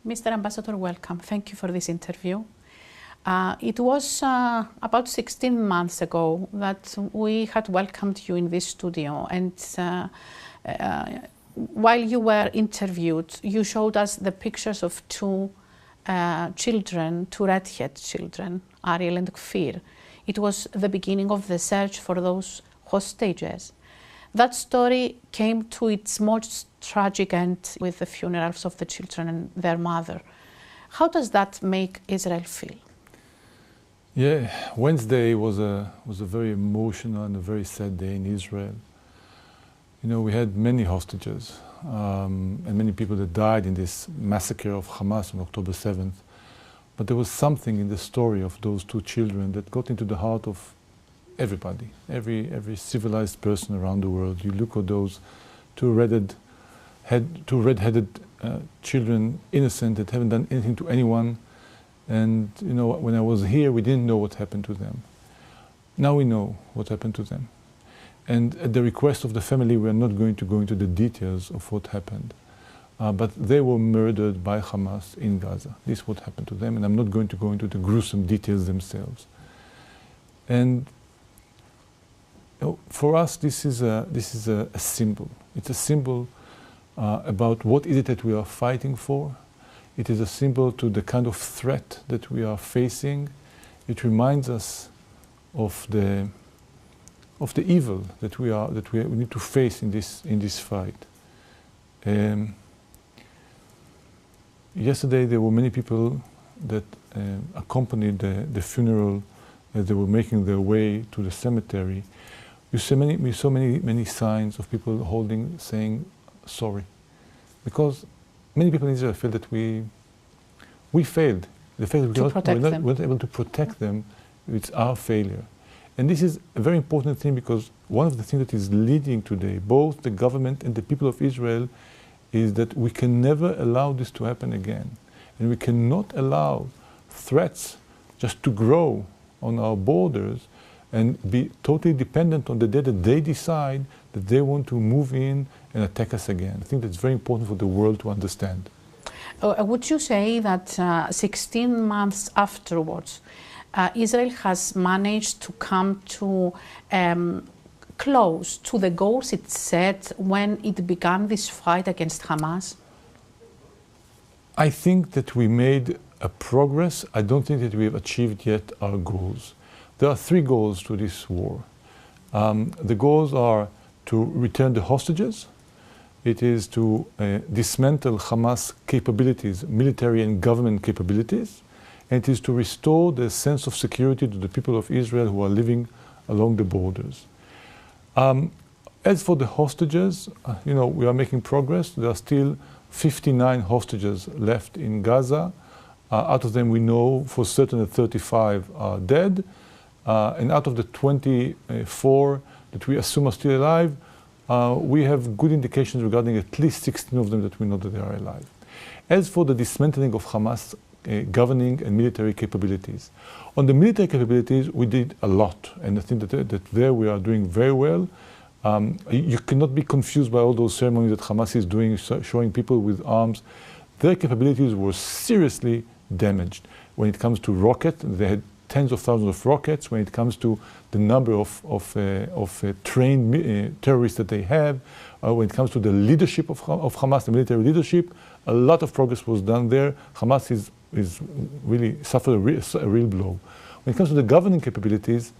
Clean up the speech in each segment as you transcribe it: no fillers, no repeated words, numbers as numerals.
Mr. Ambassador, welcome. Thank you for this interview. It was about 16 months ago that we had welcomed you in this studio, and while you were interviewed, you showed us the pictures of two children, two redhead children, Ariel and Kfir. It was the beginning of the search for those hostages. That story came to its most tragic end with the funerals of the children and their mother. How does that make Israel feel? Yeah, Wednesday was a very emotional and a very sad day in Israel. You know, we had many hostages and many people that died in this massacre of Hamas on October 7th. But there was something in the story of those two children that got into the heart of everybody, every civilized person around the world. You look at those two red-headed children, innocent, that haven't done anything to anyone. And you know, when I was here, we didn't know what happened to them. Now we know what happened to them. And at the request of the family, we are not going to go into the details of what happened. But they were murdered by Hamas in Gaza. This is what happened to them, and I'm not going to go into the gruesome details themselves. And you know, for us, this is a symbol. It's a symbol about what is it that we are fighting for. It is a symbol to the kind of threat that we are facing. It reminds us of the evil that we need to face in this fight. Yesterday there were many people that accompanied the funeral as they were making their way to the cemetery. We saw many signs of people saying sorry, because many people in Israel feel that we failed. The fact that we weren't able to protect them, it's our failure. And this is a very important thing, because one of the things that is leading today, both the government and the people of Israel, is that we can never allow this to happen again. And we cannot allow threats just to grow on our borders and be totally dependent on the day that they decide that they want to move in and attack us again. I think that's very important for the world to understand. Would you say that 16 months afterwards, Israel has managed to come to close to the goals it set when it began this fight against Hamas? I think that we made a progress. I don't think that we have achieved yet our goals. There are three goals to this war. The goals are to return the hostages. It is to dismantle Hamas capabilities, military and government capabilities. And it is to restore the sense of security to the people of Israel who are living along the borders. As for the hostages, you know, we are making progress. There are still 59 hostages left in Gaza. Out of them, we know for certain that 35 are dead. And out of the 24 that we assume are still alive, we have good indications regarding at least 16 of them that we know that they are alive. As for the dismantling of Hamas governing and military capabilities. On the military capabilities, we did a lot, and I think that there we are doing very well. You cannot be confused by all those ceremonies that Hamas is doing, showing people with arms. Their capabilities were seriously damaged. When it comes to rockets, they had tens of thousands of rockets. When it comes to the number of trained terrorists that they have, when it comes to the leadership of Hamas, the military leadership, a lot of progress was done there. Hamas is really suffered a real blow. When it comes to the governing capabilities,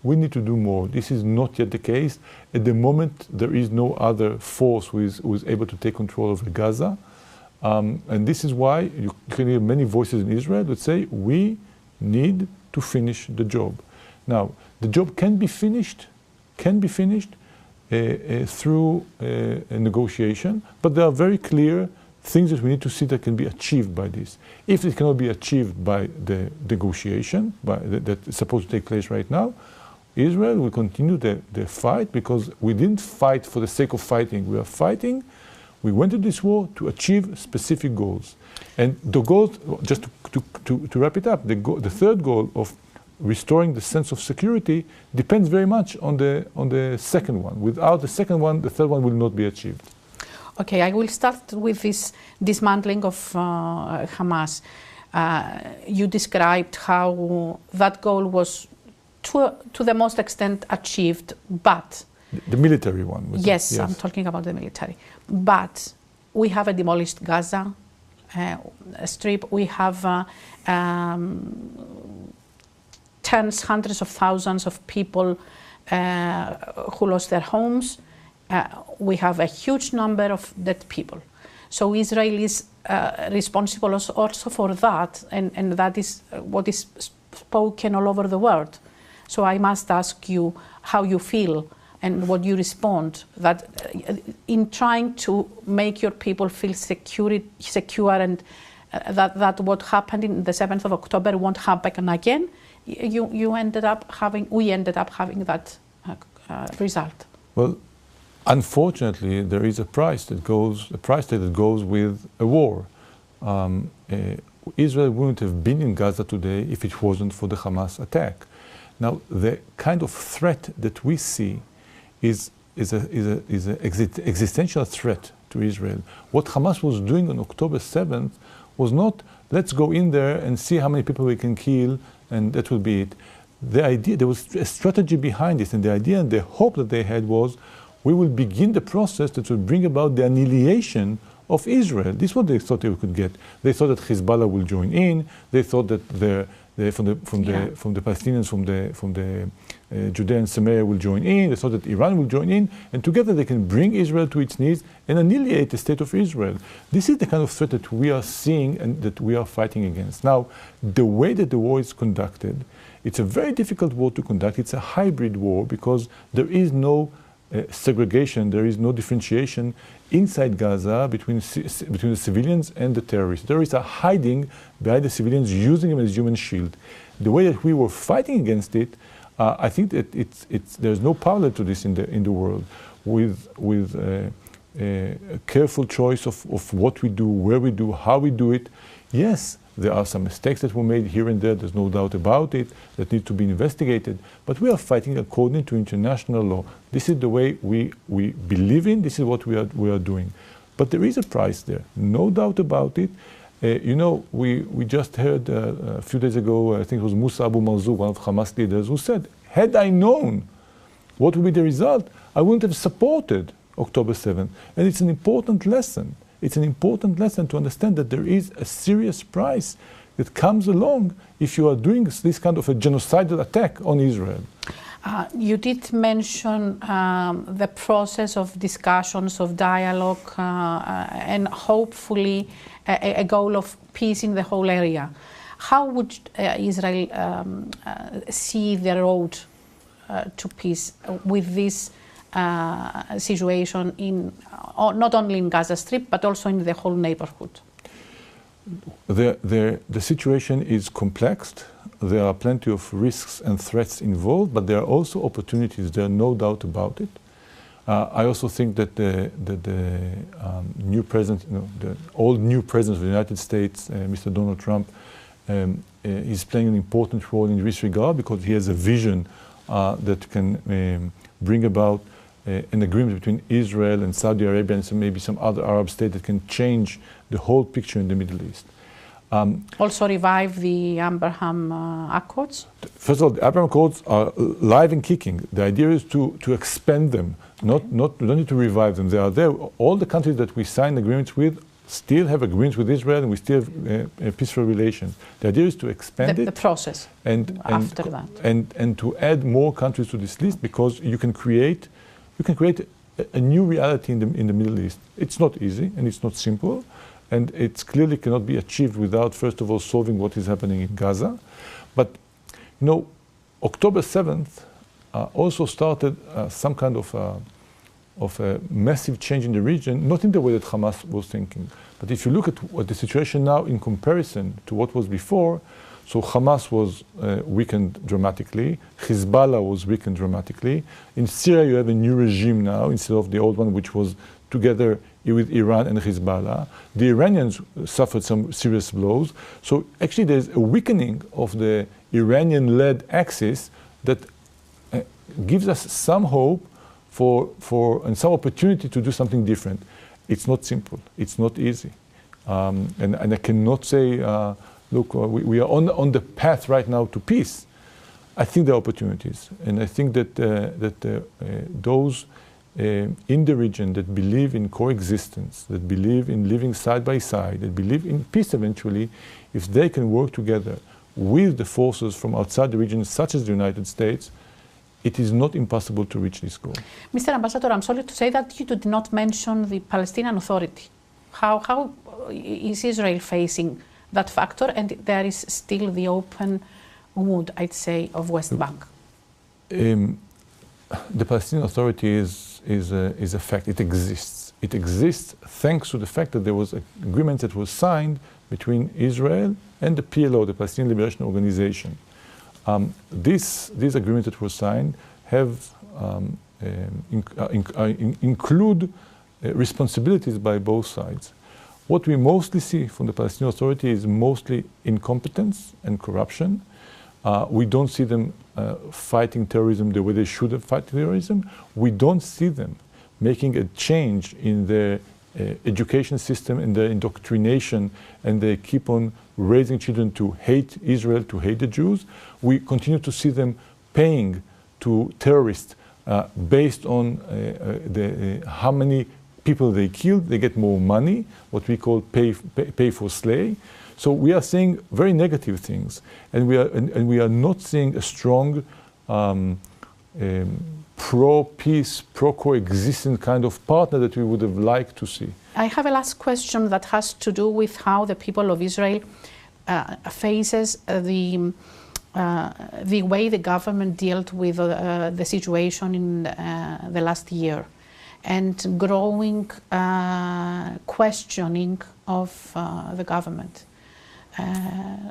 we need to do more. This is not yet the case. At the moment, there is no other force who is able to take control over Gaza. And this is why you can hear many voices in Israel that say, we need to finish the job. Now, the job can be finished through a negotiation, but there are very clear things that we need to see that can be achieved by this. If it cannot be achieved by the negotiation that is supposed to take place right now, Israel will continue the fight, because we didn't fight for the sake of fighting. We are fighting. We went to this war to achieve specific goals. And the goals, just to wrap it up, the third goal of restoring the sense of security depends very much on the second one. Without the second one, the third one will not be achieved. Okay, I will start with this dismantling of Hamas. You described how that goal was to the most extent achieved, but... The military one? Yes, I'm talking about the military. But we have a demolished Gaza Strip. We have tens, hundreds of thousands of people who lost their homes. We have a huge number of dead people. So Israel is responsible also for that, and that is what is spoken all over the world. So I must ask you how you feel and what you respond, that in trying to make your people feel secure and that what happened in the 7th of October won't happen again, we ended up having that result. Well, unfortunately, there is a price tag that goes with a war. Israel wouldn't have been in Gaza today if it wasn't for the Hamas attack. Now, the kind of threat that we see is an existential threat to Israel. What Hamas was doing on October 7th was not, let's go in there and see how many people we can kill, and that will be it. The idea, there was a strategy behind this, and the idea and the hope that they had was, we will begin the process that will bring about the annihilation of Israel. This is what they thought they could get. They thought that Hezbollah will join in. They thought that from the Palestinians, from the Judea and Samaria will join in. They thought that Iran will join in, and together they can bring Israel to its knees and annihilate the state of Israel. This is the kind of threat that we are seeing and that we are fighting against. Now, the way that the war is conducted, it's a very difficult war to conduct. It's a hybrid war because there is no segregation, there is no differentiation inside Gaza between the civilians and the terrorists. Terrorists are hiding behind the civilians, using them as human shield. The way that we were fighting against it, I think that there's no parallel to this in the world. With a careful choice of what we do, where we do, how we do it. Yes, there are some mistakes that were made here and there, there's no doubt about it, that need to be investigated, but we are fighting according to international law. This is the way we believe in, this is what we are doing. But there is a price there, no doubt about it. We just heard a few days ago, I think it was Musa Abu Marzouk, one of Hamas leaders, who said, had I known what would be the result, I wouldn't have supported October 7th. And it's an important lesson. It's an important lesson to understand that there is a serious price that comes along if you are doing this kind of a genocidal attack on Israel. You did mention the process of discussions, of dialogue, and hopefully a goal of peace in the whole area. How would Israel see the road to peace with this situation not only in Gaza Strip, but also in the whole neighborhood? The situation is complex. There are plenty of risks and threats involved, but there are also opportunities. There are no doubt about it. I also think that the new president, the old new president of the United States, Mr. Donald Trump, is playing an important role in this regard because he has a vision that can bring about an agreement between Israel and Saudi Arabia and maybe some other Arab state that can change the whole picture in the Middle East. Also revive the Abraham Accords? First of all, the Abraham Accords are live and kicking. The idea is to expand them, we don't need to revive them. They are there. All the countries that we signed agreements with still have agreements with Israel, and we still have peaceful relations. The idea is to expand the process and after that. And to add more countries to this list, because you can create a new reality in the Middle East. It's not easy and it's not simple, and it clearly cannot be achieved without, first of all, solving what is happening in Gaza. But October 7th also started some kind of a massive change in the region, not in the way that Hamas was thinking. But if you look at what the situation now in comparison to what was before, so Hamas was weakened dramatically, Hezbollah was weakened dramatically. In Syria you have a new regime now instead of the old one, which was together with Iran and Hezbollah. The Iranians suffered some serious blows. So actually there's a weakening of the Iranian-led axis that gives us some hope and some opportunity to do something different. It's not simple. It's not easy. And I cannot say, look, we are on the path right now to peace. I think there are opportunities. And I think that, those in the region that believe in coexistence, that believe in living side by side, that believe in peace eventually, if they can work together with the forces from outside the region, such as the United States, it is not impossible to reach this goal. Mr. Ambassador, I'm sorry to say that you did not mention the Palestinian Authority. How is Israel facing that factor? And there is still the open wound, I'd say, of West Bank. The Palestinian Authority is a fact. It exists. It exists thanks to the fact that there was an agreement that was signed between Israel and the PLO, the Palestinian Liberation Organization. These agreements that were signed have include responsibilities by both sides. What we mostly see from the Palestinian Authority is mostly incompetence and corruption. We don't see them fighting terrorism the way they should have fight terrorism. We don't see them making a change in their education system and their indoctrination, and they keep on raising children to hate Israel, to hate the Jews. We continue to see them paying to terrorists based on how many people they killed. They get more money, what we call pay for slay. So we are seeing very negative things, and we are not seeing a strong pro-peace, pro-coexistence kind of partner that we would have liked to see. I have a last question that has to do with how the people of Israel faces the way the government dealt with the situation in the last year, and growing questioning of the government.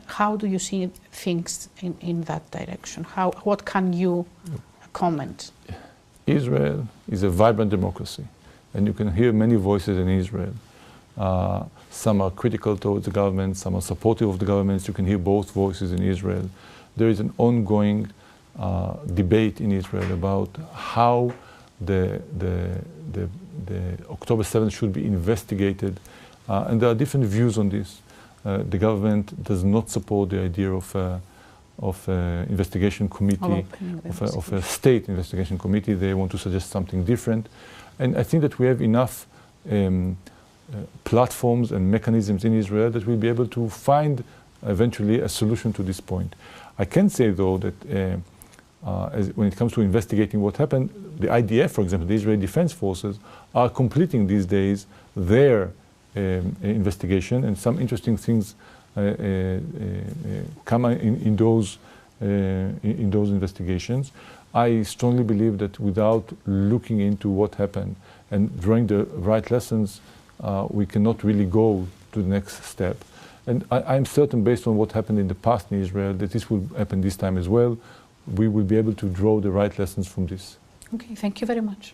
How do you see things in that direction? What can you comment? Israel is a vibrant democracy, and you can hear many voices in Israel. Some are critical towards the government, some are supportive of the government. You can hear both voices in Israel. There is an ongoing debate in Israel about how the October 7th should be investigated, and there are different views on this. The government does not support the idea of an investigation committee, of a state investigation committee. They want to suggest something different. And I think that we have enough platforms and mechanisms in Israel that we'll be able to find eventually a solution to this point. I can say, though, that when it comes to investigating what happened, the IDF, for example, the Israeli Defense Forces, are completing these days their investigation, and some interesting things come in those investigations. I strongly believe that without looking into what happened and drawing the right lessons, we cannot really go to the next step. And I'm certain, based on what happened in the past in Israel, that this will happen this time as well. We will be able to draw the right lessons from this. Okay, thank you very much.